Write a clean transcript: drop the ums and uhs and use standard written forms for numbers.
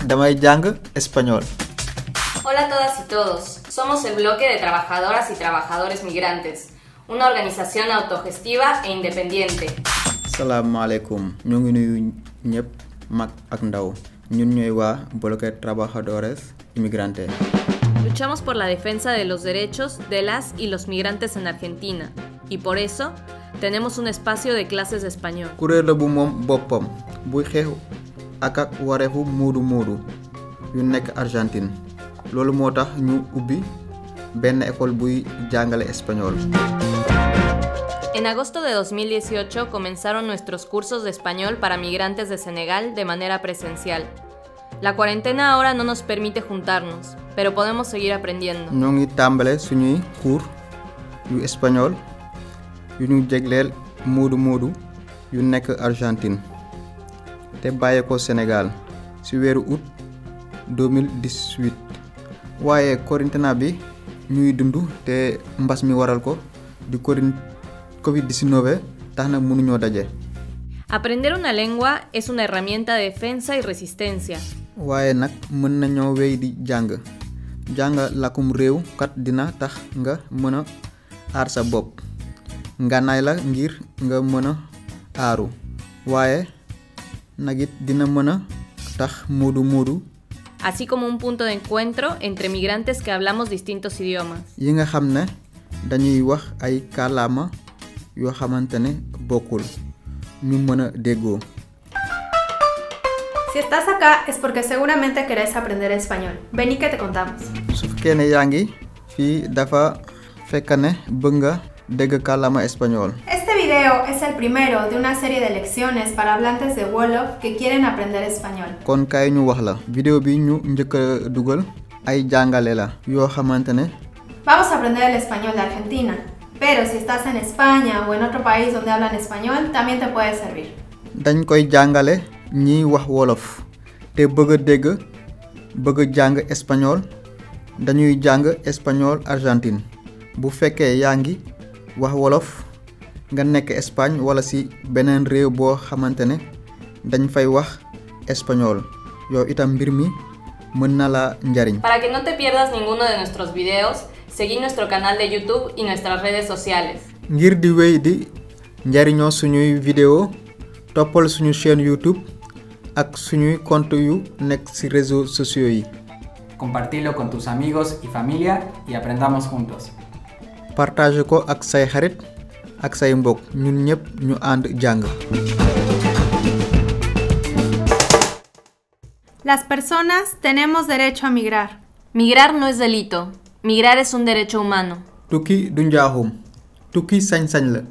damay jàng español. Hola a todas y todos. Somos el bloque de trabajadoras y trabajadores migrantes, una organización autogestiva e independiente. Salaamaaleykum ñu ngi nuyu ñëpp mag ak ndaw ñun ñooy waa bloque trabajadores inmigrantes. Luchamos por la defensa de los derechos de las y los migrantes en Argentina y por eso tenemos un espacio de clases de español. kuréel la bu moom boppam buy xeex ak wareefu muudu yu nekk Argentine loolu moo tax ñu ubbi benn école buy jàngale español. En agosto de 2018 comenzaron nuestros cursos de español para migrantes de Senegal de manera presencial. La cuarentena ahora no nos permite juntarnos, pero podemos seguir aprendiendo. ñoo ngi tàmbale suñuy cours yu espagnol yu ñu jégleel muudu yu nekk Argentine te bàyyee ko Sénégal ci weeru août 2018 waaye quarantaine bi ñuy dund te mbas mi waral ko di COVID-19 tax na mënuñoo daje. Aprender una lengua es una herramienta de defensa y resistencia. waaye nag mën nañoo wéy di jàng làkkum réew kat dina tax nga mën a aar sa bopp ngànnaay la ngir nga mën a aaru waaye nag it dina mën a tax muudu así como un punto de encuentro entre migrantes que hablamos distintos idiomas. yi nga xam ne dañuy wax ay kàllaama yoo xamante ne bokkul ñu mën a déggoo. Si estás acá es porque seguramente querés aprender español. Ven y que te contamos. su fekkee ne yaa ngi fii dafa fekk ne bëgg nga dégg kàllaama español. Este video es el primero de una serie de lecciones para hablantes de Wolof que quieren aprender español. kon kaay ñu wax la vidéo bi ñu njëkk a dugal ay jàngale la yoo xamante ne Vamos a aprender el español de Argentina, pero si estás en España o en otro país donde hablan español, también te puede servir. dañ koy jàngale ñiy wax wolof te bëgg a dégg bëgg a jàng espagnol dañuy jàng espagnol Argentine bu fekkee yaa ngi wax wolof nga nekk Espagne wala ci beneen réew boo xamante ne dañ fay wax espagnol yow itam mbir mi mën na la njariñ. Para que no te pierdas ninguno de nuestros videos, seguí nuestro canal de YouTube y nuestras redes sociales. ngir di wéy di njariñoo suñuy vidéo toppal suñu chaîne YouTube ak suñuy compte yu nekk ci réseaux sociaux yi. Compartilo con tus amigos y familia y aprendamos juntos. partage ko ak say xarit ak say mbokk ñun ñëpp ñu ànd jàng. Las personas tenemos derecho a migrar. Migrar no es delito, migrar es un derecho humano. tukki du njaaxum tukki sañ-sañ la.